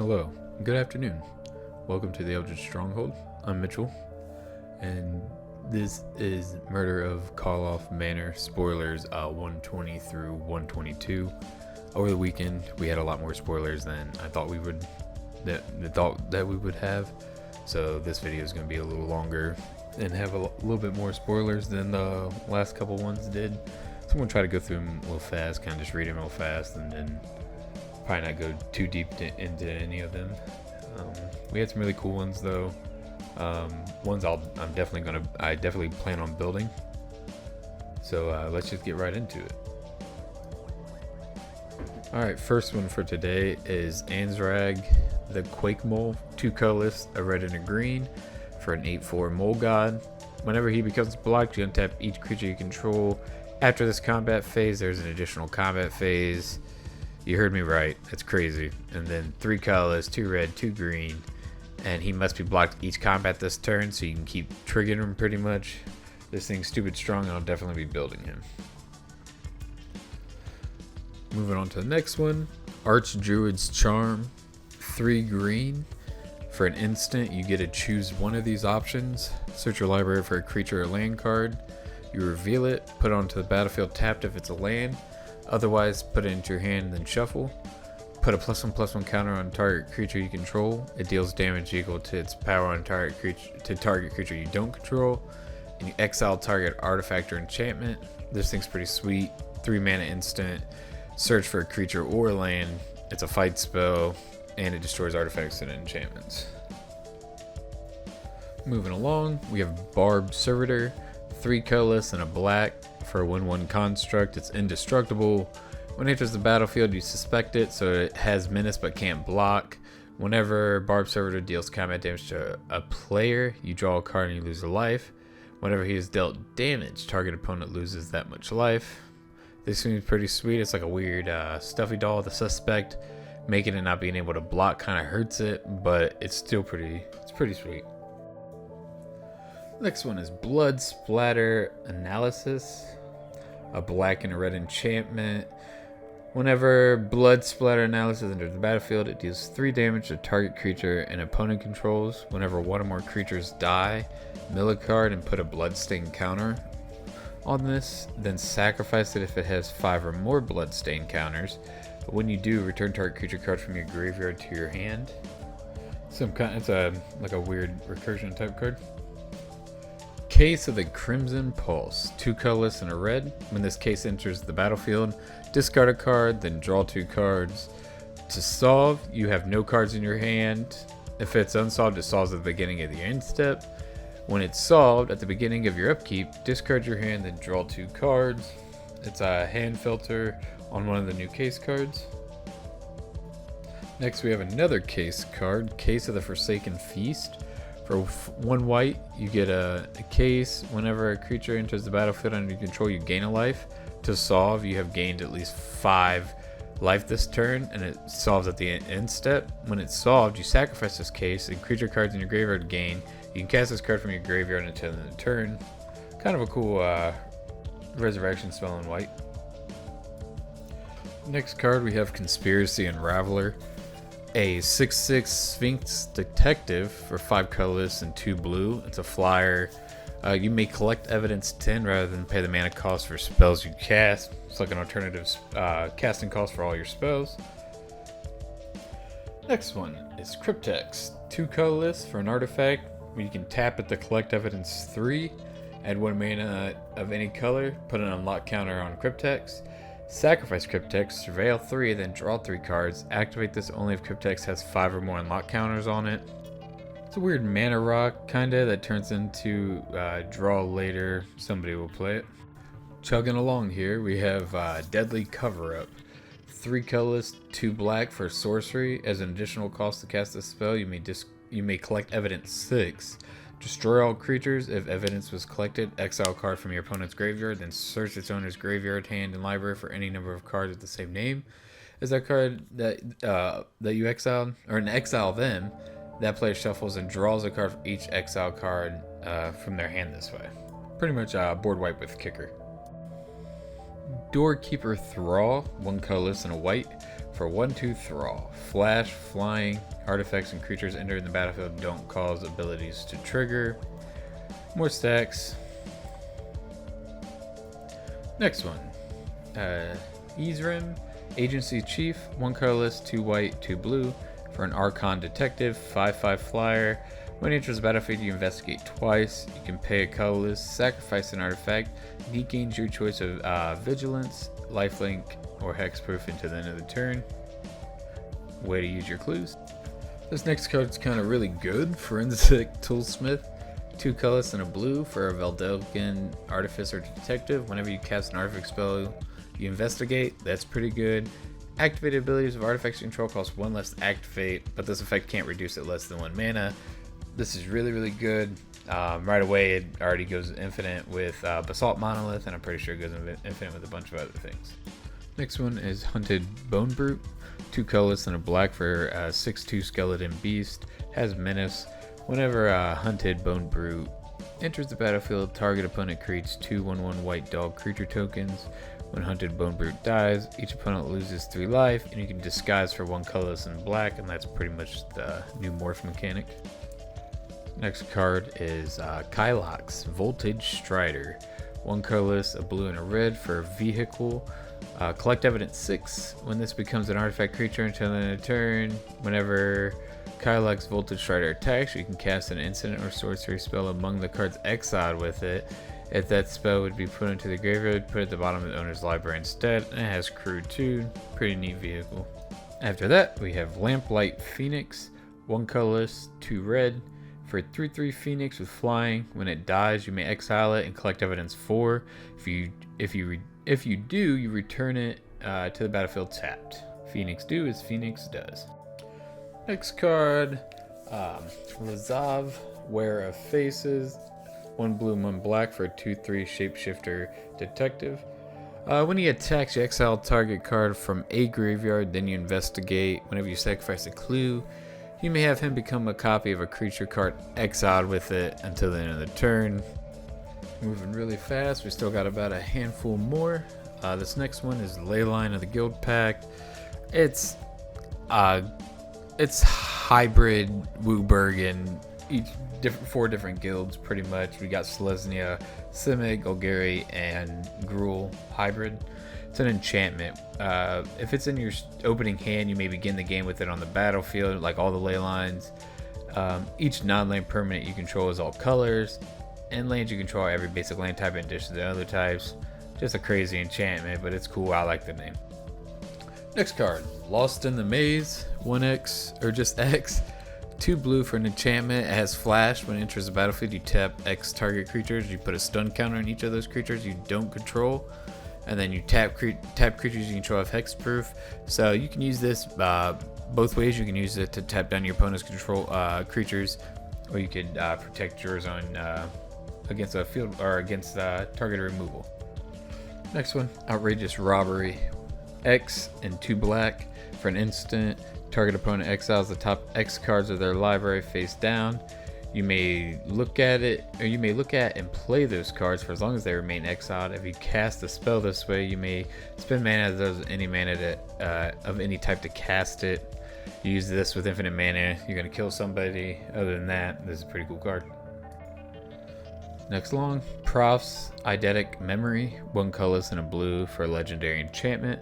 Hello, good afternoon. Welcome to the Eldritch Stronghold. I'm Mitchell, and this is Murder of Karloff Manor. Spoilers 120 through 122. Over the weekend, we had a lot more spoilers than I thought we would. That we would have. So this video is going to be a little longer and have a little bit more spoilers than the last couple ones did. So I'm going to try to go through them a little fast, kind of just read them real fast, and then probably not go too deep into any of them. We had some really cool ones though. Ones I definitely plan on building. So let's just get right into it. Alright, first one for today is Ansrag, the Quake Mole, 2 colorless, a red and a green, for an 8/4 Mole God. Whenever he becomes blocked, you untap each creature you control. After this combat phase, there's an additional combat phase. You heard me right, that's crazy. And then 3 colorless, 2 red, 2 green, and he must be blocked each combat this turn, so you can keep triggering him pretty much. This thing's stupid strong, and I'll definitely be building him. Moving on to the next one, Archdruid's Charm, 3 green. For an instant, you get to choose one of these options. Search your library for a creature or land card. You reveal it, put it onto the battlefield tapped if it's a land. Otherwise, put it into your hand and then shuffle. Put a +1/+1 counter on target creature you control. It deals damage equal to its power on target creature you don't control. And you exile target artifact or enchantment. This thing's pretty sweet. 3 mana instant. Search for a creature or land. It's a fight spell, and it destroys artifacts and enchantments. Moving along, we have Barbed Servitor, 3 colorless and a black. For a 1/1 construct, it's indestructible. When it enters the battlefield, you suspect it, so it has menace but can't block. Whenever Barbed Servitor deals combat damage to a player, you draw a card and you lose a life. Whenever he is dealt damage, target opponent loses that much life. This seems pretty sweet. It's like a weird stuffy doll of the suspect. Making it not being able to block kind of hurts it, but it's still pretty sweet. Next one is Blood Splatter Analysis, a black and a red enchantment. Whenever Blood Splatter Analysis enters the battlefield, it deals 3 damage to target creature and opponent controls. Whenever one or more creatures die, mill a card and put a Bloodstain counter on this, then sacrifice it if it has 5 or more Bloodstain counters. But when you do, return target creature card from your graveyard to your hand. It's like a weird recursion type card. Case of the Crimson Pulse, 2 colorless and a red. When this case enters the battlefield, discard a card, then draw 2 cards. To solve, you have no cards in your hand. If it's unsolved, it solves at the beginning of the end step. When it's solved, at the beginning of your upkeep, discard your hand, then draw 2 cards. It's a hand filter on one of the new case cards. Next, we have another case card, Case of the Forsaken Feast. For 1 white, you get a case. Whenever a creature enters the battlefield under your control, you gain a life. To solve, you have gained at least 5 life this turn, and it solves at the end step. When it's solved, you sacrifice this case, and creature cards in your graveyard gain. You can cast this card from your graveyard until the end of the turn. Kind of a cool resurrection spell in white. Next card, we have Conspiracy Unraveler. A 6/6 Sphinx Detective for 5 colorless and 2 blue. It's a flyer. You may collect evidence 10 rather than pay the mana cost for spells you cast. It's like an alternative casting cost for all your spells. Next one is Cryptex. 2 colorless for an artifact. You can tap it to collect evidence 3. Add 1 mana of any color. Put an unlock counter on Cryptex. Sacrifice Cryptex, surveil 3, then draw 3 cards. Activate this only if Cryptex has 5 or more unlock counters on it. It's a weird mana rock, kinda, that turns into draw later. Somebody will play it. Chugging along here, we have Deadly Cover-Up. 3 colorless, 2 black for sorcery. As an additional cost to cast this spell, you may collect evidence 6. Destroy all creatures. If evidence was collected, exile a card from your opponent's graveyard, then search its owner's graveyard, hand, and library for any number of cards with the same name as that card that you exiled, or exile them. That player shuffles and draws a card from each exile card from their hand this way. Pretty much board wipe with kicker. Doorkeeper Thrall, 1 colorless and a white. for 1/2 thrall. Flash, flying, artifacts and creatures entering the battlefield don't cause abilities to trigger. More stacks. Next one. Ezrim, Agency Chief, 1 colorless, 2 white, 2 blue. For an Archon Detective, 5/5 flyer. When he enters the battlefield, you investigate twice. You can pay a colorless, sacrifice an artifact. He gains your choice of Vigilance, Lifelink, or Hexproof until the end of the turn. Way to use your clues. This next card is kind of really good. Forensic Toolsmith, 2 colorless and a blue for a Veldelkin Artificer Detective. Whenever you cast an artifact spell, you investigate. That's pretty good. Activated abilities of artifacts you control cost 1 less to activate, but this effect can't reduce it less than 1 mana. This is really, really good. Right away, it already goes infinite with Basalt Monolith, and I'm pretty sure it goes infinite with a bunch of other things. Next one is Hunted Bone Brute, 2 colorless and a black for a 6/2 skeleton beast. Has menace. Whenever a Hunted Bone Brute enters the battlefield, target opponent creates 2/1/1 white dog creature tokens. When Hunted Bone Brute dies, each opponent loses 3 life, and you can disguise for 1 colorless and black, and that's pretty much the new morph mechanic. Next card is Kylox, Voltage Strider. 1 colorless, a blue and a red for vehicle. Collect evidence 6. When this becomes an artifact creature until the end of the turn, whenever Kylox Voltage Strider attacks, you can cast an instant or sorcery spell among the cards exiled with it. If that spell would be put into the graveyard, put it at the bottom of the owner's library instead, and it has crew 2. Pretty neat vehicle. After that, we have Lamplight Phoenix, 1 colorless, 2 red. For 3/3 Phoenix with flying, when it dies, you may exile it and collect evidence 4. If you do, you return it to the battlefield tapped. Phoenix do as Phoenix does. Next card, Lazav, Wearer of Faces, 1 blue and 1 black for a 2/3 Shapeshifter Detective. When he attacks, you exile target card from a graveyard, then you investigate. Whenever you sacrifice a clue, you may have him become a copy of a creature card exiled with it until the end of the turn. Moving really fast, we still got about a handful more. This next one is Leyline of the Guild Pact. It's hybrid Wooburg each 4 different guilds pretty much. We got Selesnya, Simic, Golgari, and Gruul hybrid. It's an enchantment. If it's in your opening hand, you may begin the game with it on the battlefield, like all the ley lines. Each non-land permanent you control is all colors, and lands you control are every basic land type in addition to the other types. Just a crazy enchantment, but it's cool. I like the name. Next card, Lost in the Maze, 1x, or just X. 2 blue for an enchantment. It has flash. When it enters the battlefield, you tap X target creatures. You put a stun counter on each of those creatures you don't control. And then you tap creatures you control have hexproof. So you can use this both ways. You can use it to tap down your opponent's control creatures, or you could protect yours on against a field or against target removal. Next one, Outrageous Robbery, X and 2 black for an instant. Target opponent exiles the top X cards of their library face down. You may look at it, or you may look at and play those cards for as long as they remain exiled. If you cast a spell this way, you may spend mana as does any mana of any type to cast it. You use this with infinite mana, you're gonna kill somebody. Other than that, this is a pretty cool card. Next long, Prof's Eidetic Memory, 1 colorless and a blue for a legendary enchantment.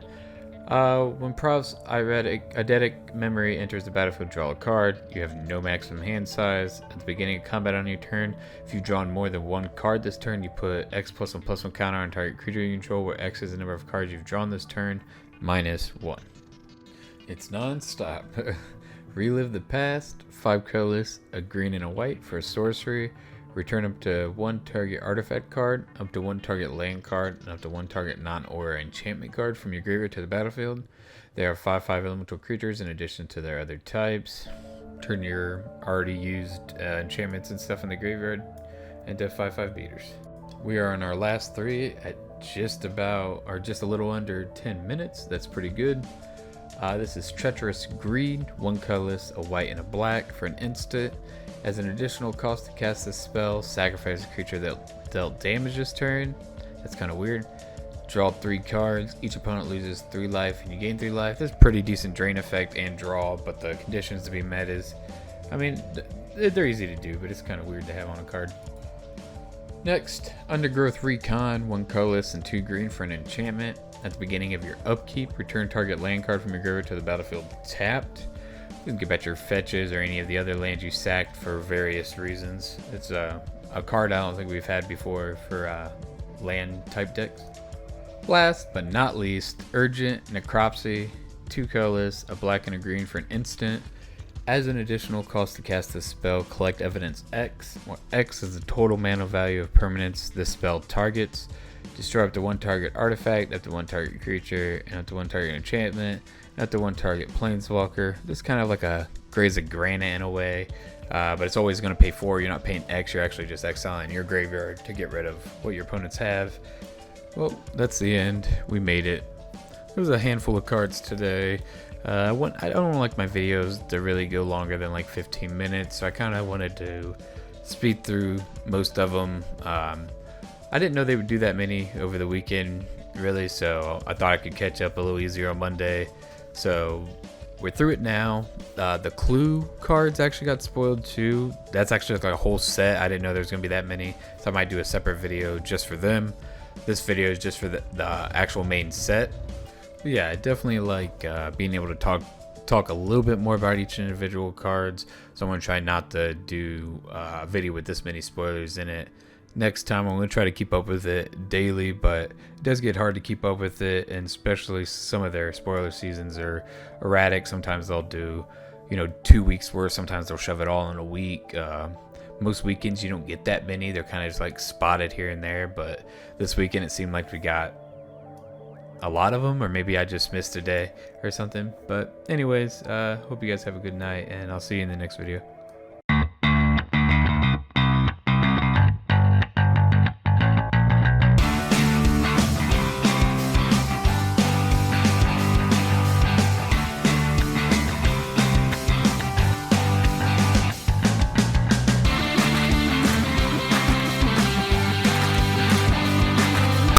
When Prof's Eidetic Memory enters the battlefield, draw a card. You have no maximum hand size. At the beginning of combat on your turn, if you've drawn more than 1 card this turn, you put X+1/+1 counter on target creature you control, where X is the number of cards you've drawn this turn, -1. It's non-stop. Relive the Past, 5 colorless, a green and a white for a sorcery. Return up to 1 target artifact card, up to 1 target land card, and up to 1 target non-aura enchantment card from your graveyard to the battlefield. They are 5/5 elemental creatures in addition to their other types. Turn your already used enchantments and stuff in the graveyard into 5/5 beaters. We are on our last 3 at just about, or just a little under 10 minutes. That's pretty good. This is Treacherous Greed, 1 colorless, a white and a black for an instant. As an additional cost to cast this spell, sacrifice a creature that dealt damage this turn. That's kind of weird. draw 3 cards. Each opponent loses 3 life and you gain 3 life. This is pretty decent drain effect and draw, but the conditions to be met is, I mean, they're easy to do, but it's kind of weird to have on a card. Next, Undergrowth Recon, 1 colorless and 2 green for an enchantment. At the beginning of your upkeep, return target land card from your graveyard to the battlefield tapped. You can get back your fetches or any of the other lands you sacked for various reasons. It's a card I don't think we've had before for land type decks. Last but not least, Urgent Necropsy, 2 colorless, a black and a green for an instant. As an additional cost to cast this spell, collect evidence X, where X is the total mana value of permanents this spell targets. Destroy up to 1 target artifact, up to 1 target creature, and up to 1 target enchantment, and up to 1 target planeswalker. This is kind of like a Graze of Granite in a way, but it's always going to pay 4. You're not paying X, you're actually just exiling your graveyard to get rid of what your opponents have. Well, that's the end. We made it. There was a handful of cards today. I don't like my videos to really go longer than like 15 minutes, so I kind of wanted to speed through most of them. I didn't know they would do that many over the weekend, really, so I thought I could catch up a little easier on Monday. So we're through it now. The Clue cards actually got spoiled too. That's actually like a whole set. I didn't know there was going to be that many, so I might do a separate video just for them. This video is just for the actual main set. But yeah, I definitely like being able to talk a little bit more about each individual cards, so I'm going to try not to do a video with this many spoilers in it. Next time I'm going to try to keep up with it daily, but it does get hard to keep up with it, and especially some of their spoiler seasons are erratic. Sometimes they'll do, 2 weeks worth, sometimes they'll shove it all in a week. Most weekends you don't get that many, they're kind of just like spotted here and there, but this weekend it seemed like we got a lot of them, or maybe I just missed a day or something. But anyways, hope you guys have a good night, and I'll see you in the next video.